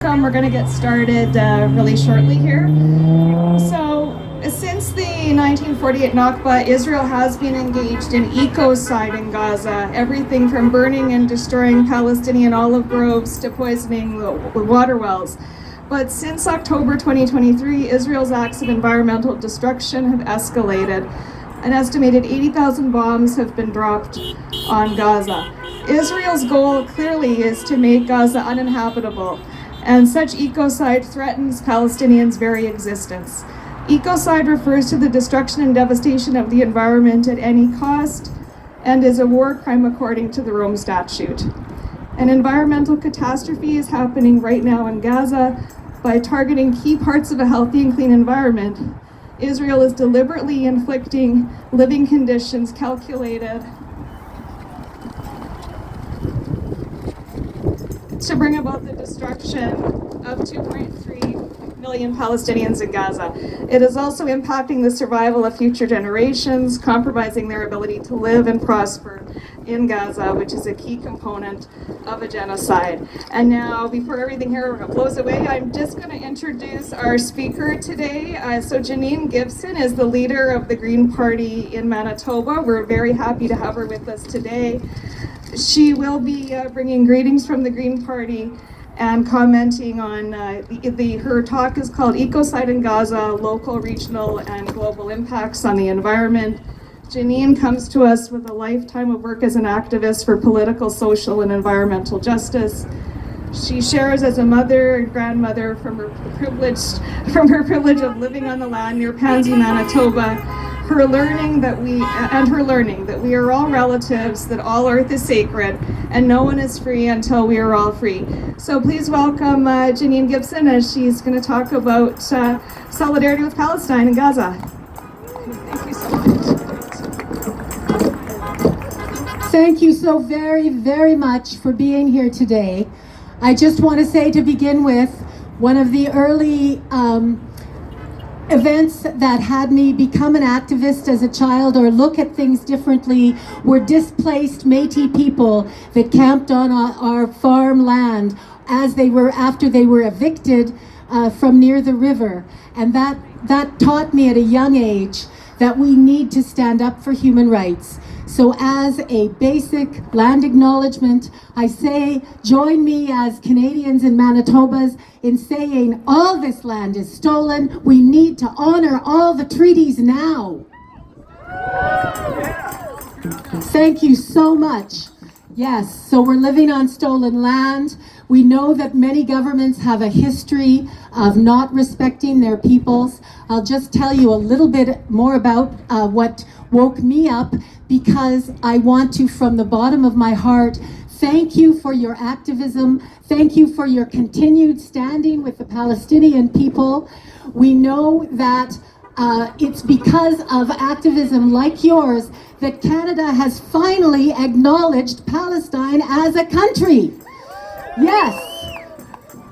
We're going to get started really shortly here. So, since the 1948 Nakba, Israel has been engaged in ecocide in Gaza, everything from burning and destroying Palestinian olive groves to poisoning the water wells. But since October 2023, Israel's acts of environmental destruction have escalated. An estimated 80,000 bombs have been dropped on Gaza. Israel's goal clearly is to make Gaza uninhabitable, and such ecocide threatens Palestinians' very existence. Ecocide refers to the destruction and devastation of the environment at any cost and is a war crime according to the Rome Statute. An environmental catastrophe is happening right now in Gaza. By targeting key parts of a healthy and clean environment, Israel is deliberately inflicting living conditions calculated to bring about the destruction of 2.3 million Palestinians in Gaza. It is also impacting the survival of future generations, compromising their ability to live and prosper in Gaza, which is a key component of a genocide. And now, before everything here blows away, I'm just going to introduce our speaker today. So Janine Gibson is the leader of the Green Party in Manitoba. We're very happy to have her with us today. She will be bringing greetings from the Green Party and commenting on her talk is called Ecocide in Gaza, Local, Regional, and Global Impacts on the Environment. Janine comes to us with a lifetime of work as an activist for political, social, and environmental justice. She shares as a mother and grandmother from her privilege of living on the land near Pansy, Manitoba, her learning that we are all relatives, that all earth is sacred, and no one is free until we are all free. So please welcome Janine Gibson as she's going to talk about solidarity with Palestine and Gaza. Thank you so much. Thank you so very, very much for being here today. I just want to say to begin with, one of the early events that had me become an activist as a child or look at things differently were displaced Métis people that camped on our farmland after they were evicted from near the river. And that taught me at a young age that we need to stand up for human rights. So as a basic land acknowledgement, I say, join me as Canadians and Manitobas in saying all this land is stolen. We need to honor all the treaties now. Thank you so much. Yes, so we're living on stolen land. We know that many governments have a history of not respecting their peoples. I'll just tell you a little bit more about what woke me up, because I want to, from the bottom of my heart, thank you for your activism. Thank you for your continued standing with the Palestinian people. We know that it's because of activism like yours that Canada has finally acknowledged Palestine as a country. Yes,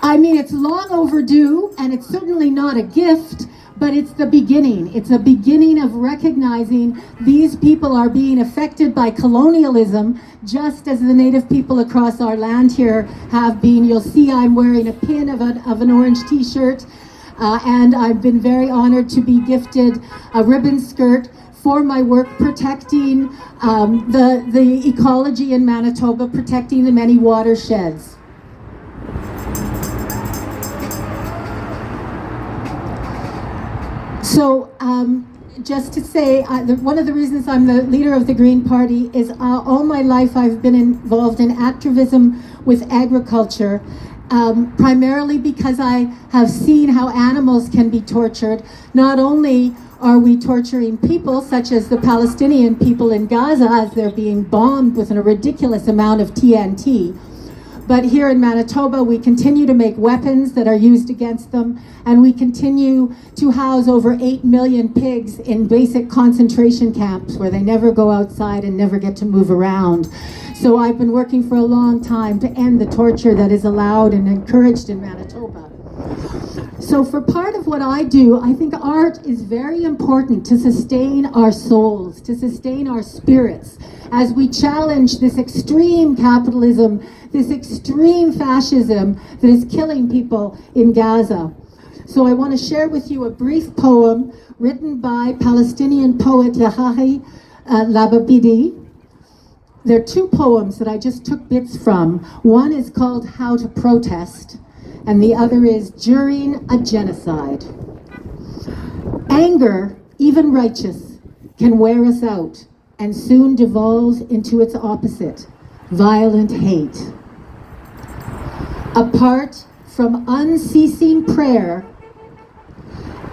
I mean, it's long overdue, and it's certainly not a gift, but it's the beginning. It's a beginning of recognizing these people are being affected by colonialism, just as the native people across our land here have been. You'll see I'm wearing a pin of an orange t-shirt, and I've been very honored to be gifted a ribbon skirt for my work protecting the ecology in Manitoba, protecting the many watersheds. So just to say, one of the reasons I'm the leader of the Green Party is all my life I've been involved in activism with agriculture, primarily because I have seen how animals can be tortured. Not only are we torturing people, such as the Palestinian people in Gaza as they're being bombed with a ridiculous amount of TNT, but here in Manitoba, we continue to make weapons that are used against them, and we continue to house over 8 million pigs in basic concentration camps where they never go outside and never get to move around. So I've been working for a long time to end the torture that is allowed and encouraged in Manitoba. So for part of what I do, I think art is very important to sustain our souls, to sustain our spirits, as we challenge this extreme capitalism, this extreme fascism that is killing people in Gaza. So I want to share with you a brief poem written by Palestinian poet Yahahi Lababidi. There are two poems that I just took bits from. One is called How to Protest, and the other is During a Genocide. Anger, even righteous, can wear us out and soon devolves into its opposite, violent hate. Apart from unceasing prayer,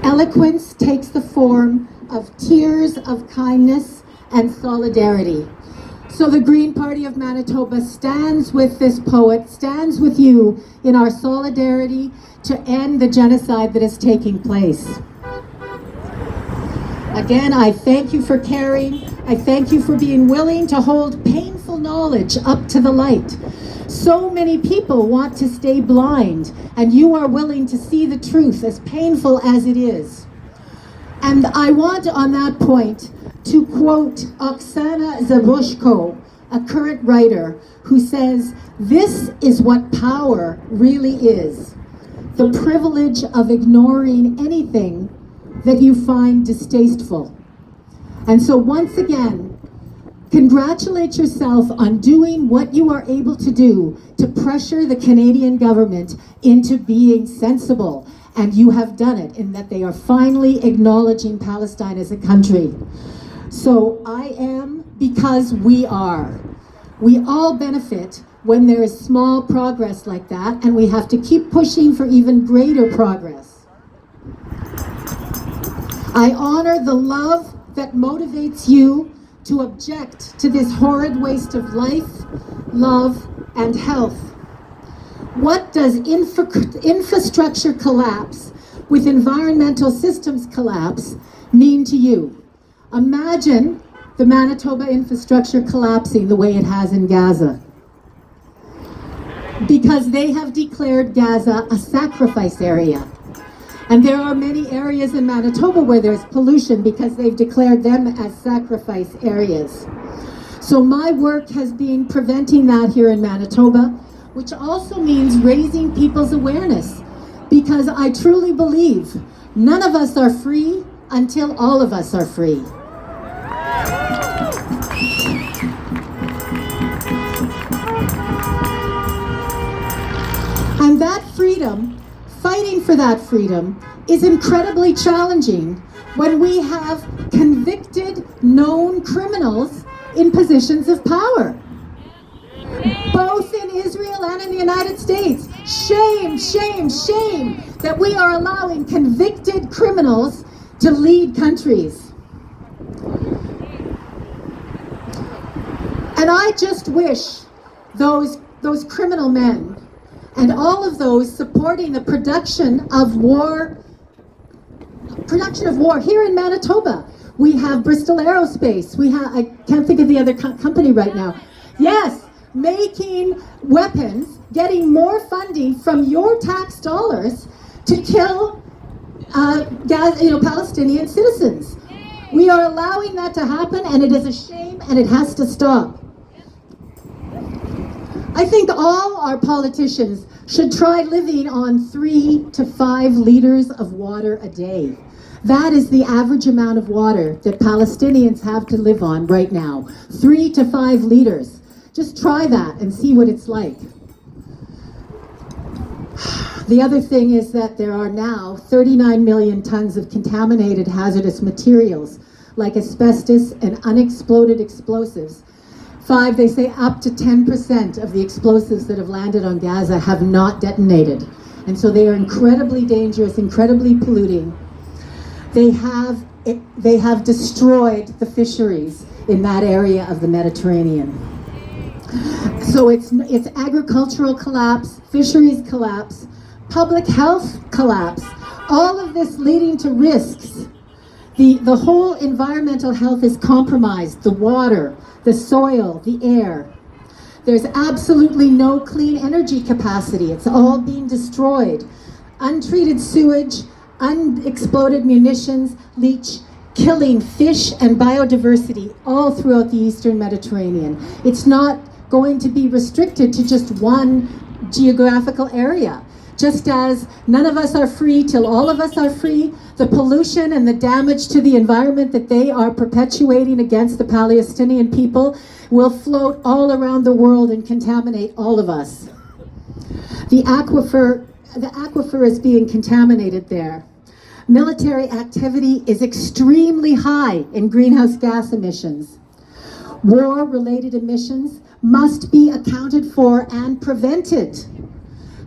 eloquence takes the form of tears of kindness and solidarity. So the Green Party of Manitoba stands with this poet, stands with you in our solidarity to end the genocide that is taking place. Again, I thank you for caring. I thank you for being willing to hold painful knowledge up to the light. So many people want to stay blind, and you are willing to see the truth, as painful as it is. And I want, on that point, to quote Oksana Zabushko, a current writer, who says, "This is what power really is, the privilege of ignoring anything that you find distasteful." And so once again, congratulate yourself on doing what you are able to do to pressure the Canadian government into being sensible. And you have done it, in that they are finally acknowledging Palestine as a country. So I am because we are. We all benefit when there is small progress like that, and we have to keep pushing for even greater progress. I honor the love that motivates you to object to this horrid waste of life, love, and health. What does infrastructure collapse with environmental systems collapse mean to you? Imagine the Manitoba infrastructure collapsing the way it has in Gaza. Because they have declared Gaza a sacrifice area. And there are many areas in Manitoba where there's pollution because they've declared them as sacrifice areas. So my work has been preventing that here in Manitoba, which also means raising people's awareness. Because I truly believe none of us are free until all of us are free. And that freedom, fighting for that freedom, is incredibly challenging when we have convicted, known criminals in positions of power. Both in Israel and in the United States. Shame, shame, shame that we are allowing convicted criminals to lead countries. And I just wish those criminal men and all of those supporting the production of war here in Manitoba. We have Bristol Aerospace. We have, I can't think of the other company right now. Yes, making weapons, getting more funding from your tax dollars to kill Palestinian citizens. We are allowing that to happen, and it is a shame, and it has to stop. I think all our politicians should try living on 3 to 5 liters of water a day. That is the average amount of water that Palestinians have to live on right now. 3 to 5 liters. Just try that and see what it's like. The other thing is that there are now 39 million tons of contaminated hazardous materials like asbestos and unexploded explosives. They say up to 10% of the explosives that have landed on Gaza have not detonated. And so they are incredibly dangerous, incredibly polluting. They have destroyed the fisheries in that area of the Mediterranean. So it's agricultural collapse, fisheries collapse, public health collapse, all of this leading to risks. The whole environmental health is compromised, the water, the soil, the air. There's absolutely no clean energy capacity. It's all being destroyed. untreated sewage, unexploded munitions leach, killing fish and biodiversity all throughout the Eastern Mediterranean. It's not going to be restricted to just one geographical area. Just as none of us are free till all of us are free, the pollution and the damage to the environment that they are perpetuating against the Palestinian people will float all around the world and contaminate all of us. The aquifer is being contaminated there. Military activity is extremely high in greenhouse gas emissions. War-related emissions must be accounted for and prevented.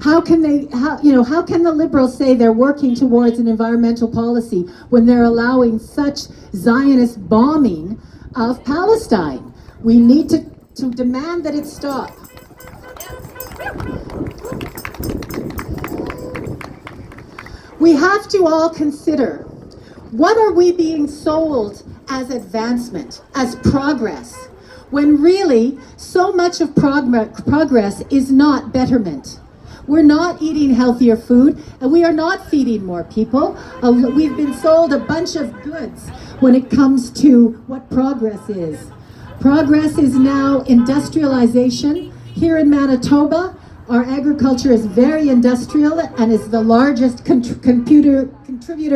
How can the Liberals say they're working towards an environmental policy when they're allowing such Zionist bombing of Palestine? We need to demand that it stop. We have to all consider, what are we being sold as advancement, as progress, when really so much of progress is not betterment? We're not eating healthier food, and we are not feeding more people. We've been sold a bunch of goods when it comes to what progress is. Progress is now industrialization. Here in Manitoba, our agriculture is very industrial and is the largest contributor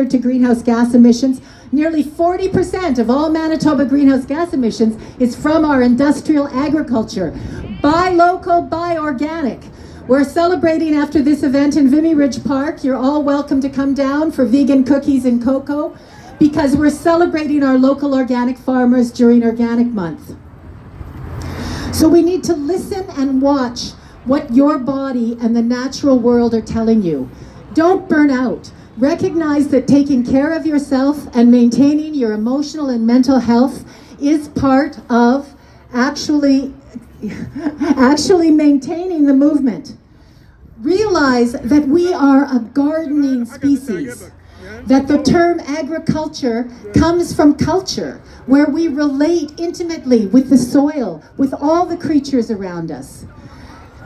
to greenhouse gas emissions. Nearly 40% of all Manitoba greenhouse gas emissions is from our industrial agriculture. Buy local, buy organic. We're celebrating after this event in Vimy Ridge Park. You're all welcome to come down for vegan cookies and cocoa, because we're celebrating our local organic farmers during Organic Month. So we need to listen and watch what your body and the natural world are telling you. Don't burn out. Recognize that taking care of yourself and maintaining your emotional and mental health is part of actually maintaining the movement. Realize that we are a gardening species, that the term agriculture comes from culture, where we relate intimately with the soil, with all the creatures around us.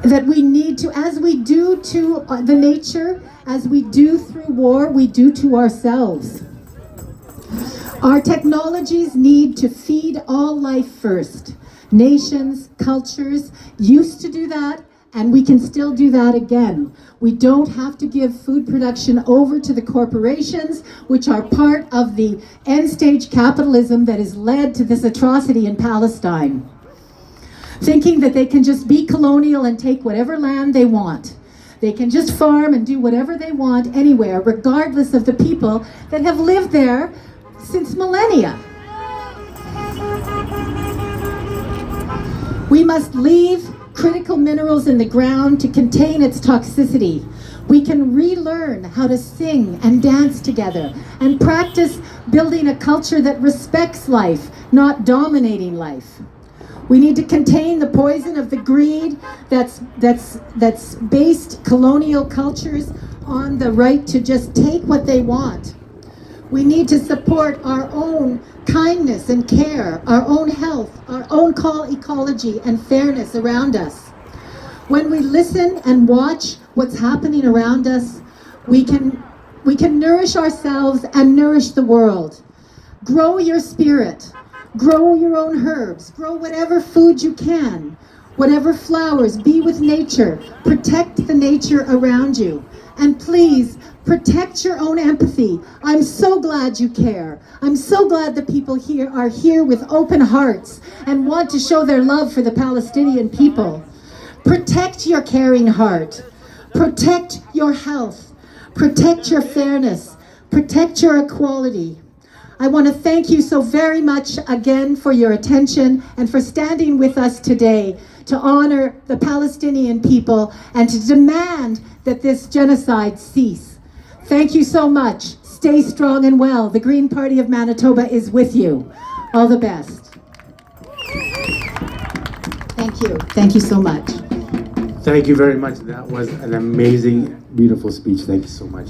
That we need to, as we do to the nature, as we do through war, we do to ourselves. Our technologies need to feed all life first. Nations, cultures used to do that, and we can still do that again. We don't have to give food production over to the corporations, which are part of the end-stage capitalism that has led to this atrocity in Palestine. Thinking that they can just be colonial and take whatever land they want. They can just farm and do whatever they want anywhere, regardless of the people that have lived there since millennia. We must leave critical minerals in the ground to contain its toxicity. We can relearn how to sing and dance together and practice building a culture that respects life, not dominating life. We need to contain the poison of the greed that's based colonial cultures on the right to just take what they want. We need to support our own kindness and care, our own health, our own ecology and fairness around us. When we listen and watch what's happening around us, we can nourish ourselves and nourish the world. Grow your spirit. Grow your own herbs. Grow whatever food you can. Whatever flowers. Be with nature. Protect the nature around you. And please, protect your own empathy. I'm so glad you care. I'm so glad the people here are here with open hearts and want to show their love for the Palestinian people. Protect your caring heart. Protect your health. Protect your fairness. Protect your equality. I want to thank you so very much again for your attention and for standing with us today to honor the Palestinian people and to demand that this genocide cease. Thank you so much. Stay strong and well. The Green Party of Manitoba is with you. All the best. Thank you. Thank you so much. Thank you very much. That was an amazing, beautiful speech. Thank you so much.